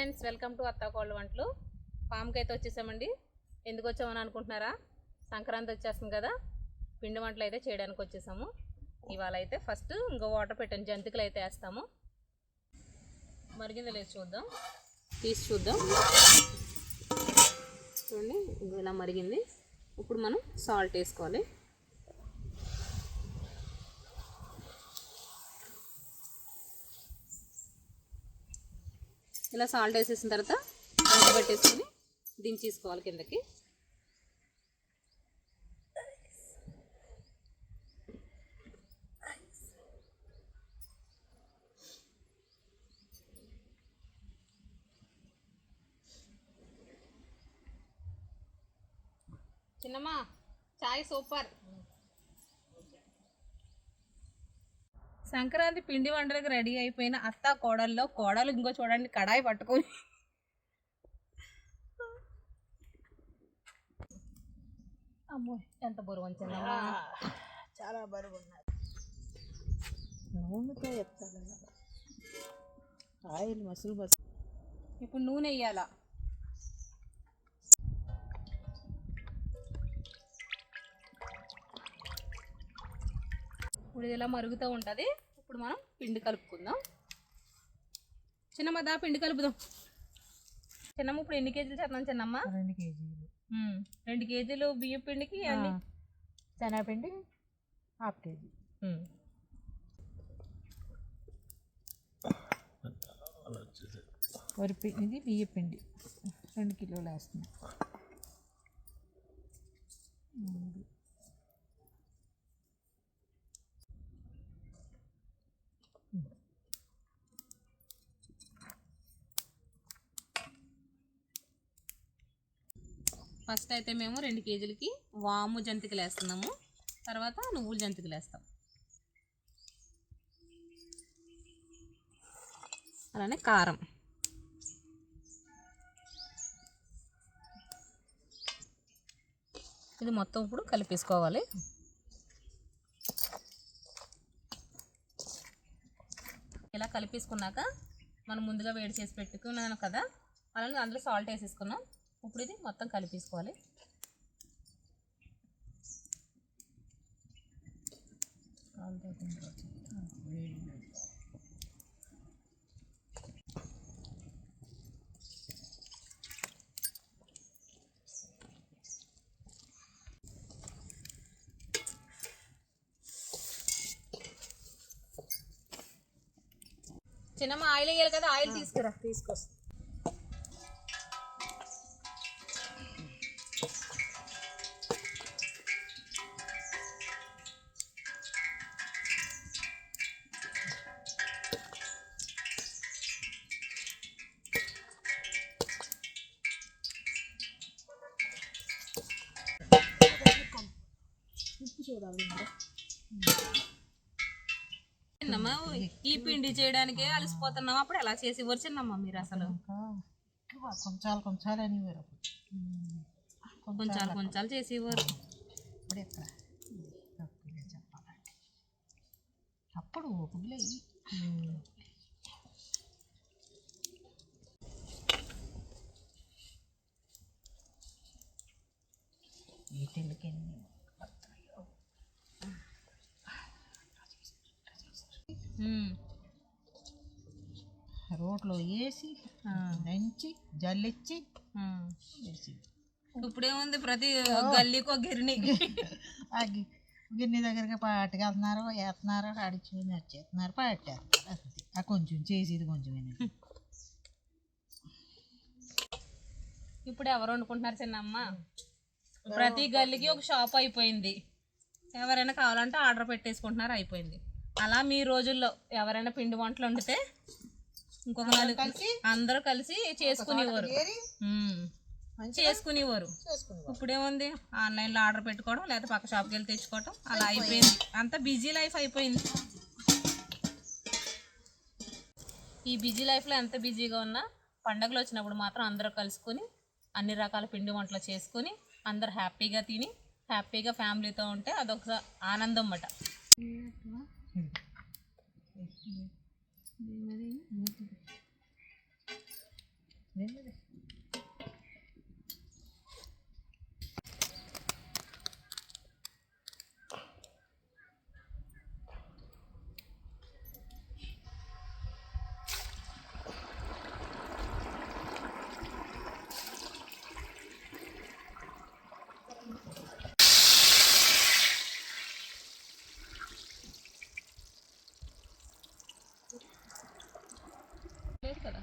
Friends, welcome to అత్తా కోళ్ళ వంటలు. ఫామ్కి అయితే వచ్చేసామండి. ఎందుకు వచ్చామని అనుకుంటున్నారా? సంక్రాంతి వచ్చేస్తుంది కదా, పిండి వంటలు అయితే చేయడానికి వచ్చేసాము. ఇవాళ అయితే ఫస్ట్ ఇంకో వాటర్ పెట్టాను, జంతికలు అయితే వేస్తాము. మరిగిందో లేదు చూద్దాం, తీసి చూద్దాం. చూడండి, ఇలా మరిగింది. ఇప్పుడు మనం సాల్ట్ వేసుకోవాలి. ఇలా సాల్ట్ వేసేసిన తర్వాత మూత పెట్టేసుకొని దించేసుకోవాలి కిందకి. చిన్నమ్మా, చాయ్ సూపర్. సంక్రాంతి పిండి వంటలకు రెడీ అయిపోయిన అత్త కోడల్లో కోడలు ఇంకో చూడండి, కడాయి పట్టుకొని అమ్మో ఎంత బరువు అంచనా, చాలా బరువు ఉన్నది. నూనెతో చెప్తాను, ఆయిల్ మసులు మసులు. ఇప్పుడు నూనె వేయాలా. ఇప్పుడు ఇలా మరుగుతూ ఉంటుంది. ఇప్పుడు మనం పిండి కలుపుకుందాం. చిన్నమ్మ దా పిండి కలుపుదాం. చిన్నమ్మ ఇప్పుడు ఎన్ని కేజీలు చేద్దాం చిన్నమ్మ? 2 కేజీలు. 2 కేజీలు బియ్యం పిండికి అన్ని శనగపిండి 1/2 కేజీ. వరిపిండి బియ్యం పిండి 2 కిలోలు వేస్తున్నాం. ఫస్ట్ అయితే మేము 2 కేజీలకి వాము జంతికలు వేస్తున్నాము, తర్వాత నువ్వుల జంతికలు వేస్తాం. అలానే కారం. ఇది మొత్తం ఇప్పుడు కలిపేసుకోవాలి. ఇలా కలిపేసుకున్నాక మనం ముందుగా వేడి చేసి పెట్టుకున్నాను కదా, అలానే అందులో సాల్ట్ వేసేసుకున్నాం. ఇప్పుడు ఇది మొత్తం కలిపేసుకోవాలి. చిన్నమ్మ ఆయిల్ వేయాలి కదా, ఆయిల్ తీసుకొస్తా. ఈ పిండి చేయడానికే అలసిపోతున్నాం, అప్పుడు ఎలా చేసి ఇవ్వరు చిన్నమ్మ మీరు? అసలు కొంచాలు కొంచాలు అని కొంచాలు కొంచాలు చేసి ఇవ్వరు. ఇప్పుడు ఎక్కడ చెప్పాలంటే అప్పుడు ఓపికలే. ఈ తెల్లకి రోట్లో వేసి దంచి జల్లిచ్చి వేసి. ఇప్పుడేముంది, ప్రతి గల్లీకో గిర్ని. ఆ గిన్నె దగ్గరగా పట్టుకెళ్తున్నారు, వేస్తున్నారు, అడిచి నచ్చేస్తున్నారు, పట్టేస్తున్నారు. ఆ కొంచెం చేసేది కొంచెం. ఇప్పుడు ఎవరు వండుకుంటున్నారు చిన్నమ్మ? ప్రతి గల్లీకి ఒక షాప్ అయిపోయింది. ఎవరైనా కావాలంటే ఆర్డర్ పెట్టేసుకుంటున్నారు, అయిపోయింది. అలా మీ రోజుల్లో ఎవరైనా పిండి వంటలు వండితే ఇంకొక అందరూ కలిసి చేసుకునేవారు. ఇప్పుడేముంది, ఆన్లైన్లో ఆర్డర్ పెట్టుకోవడం, లేదా పక్క షాప్కి వెళ్ళి తెచ్చుకోవడం, అలా అయిపోయింది. అంత బిజీ లైఫ్ అయిపోయింది. ఈ బిజీ లైఫ్లో ఎంత బిజీగా ఉన్నా పండగలు వచ్చినప్పుడు మాత్రం అందరూ కలుసుకొని అన్ని రకాల పిండి వంటలు చేసుకొని అందరు హ్యాపీగా తిని హ్యాపీగా ఫ్యామిలీతో ఉంటే అదొక ఆనందం అన్నమాట. లేదు కదా.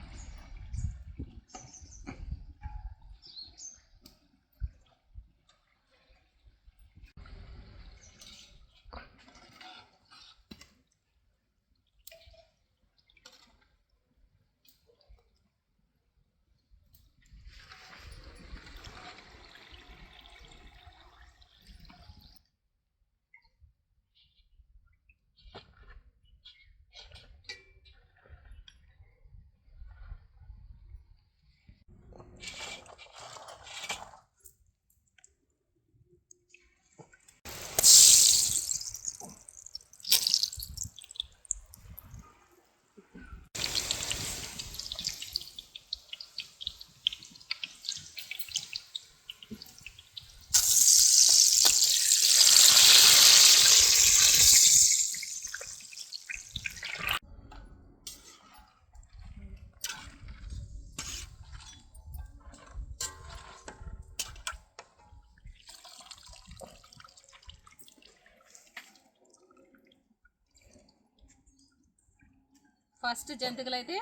ఫస్ట్ జంతికలు అయితే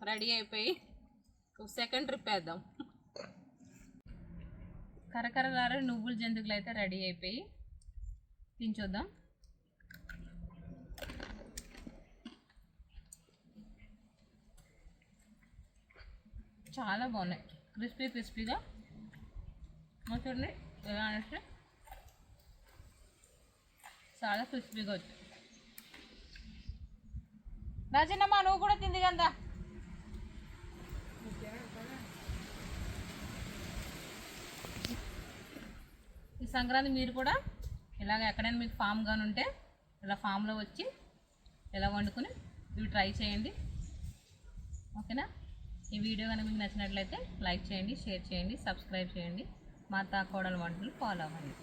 రెడీ అయిపోయి సెకండ్ ట్రిప్ వేద్దాం. కరకరలారే నువ్వుల జంతికలు అయితే రెడీ అయిపోయి తించొద్దాం. చాలా బాగున్నాయి, క్రిస్పీ క్రిస్పీగా. చూడండి ఎలా అనేసి చాలా క్రిస్పీగా వచ్చాయి. నా చిన్నమ్మ నువ్వు కూడా తింది కదా. ఈ సంక్రాంతి మీరు కూడా ఇలాగ ఎక్కడైనా మీకు ఫామ్ కానీ ఉంటే ఇలా ఫామ్లో వచ్చి ఇలా వండుకొని ఇవి ట్రై చేయండి. ఓకేనా? ఈ వీడియో కనుక మీకు నచ్చినట్లయితే లైక్ చేయండి, షేర్ చేయండి, సబ్స్క్రైబ్ చేయండి. మా అత్త కోడలు వంటలు ఫాలో అవ్వండి.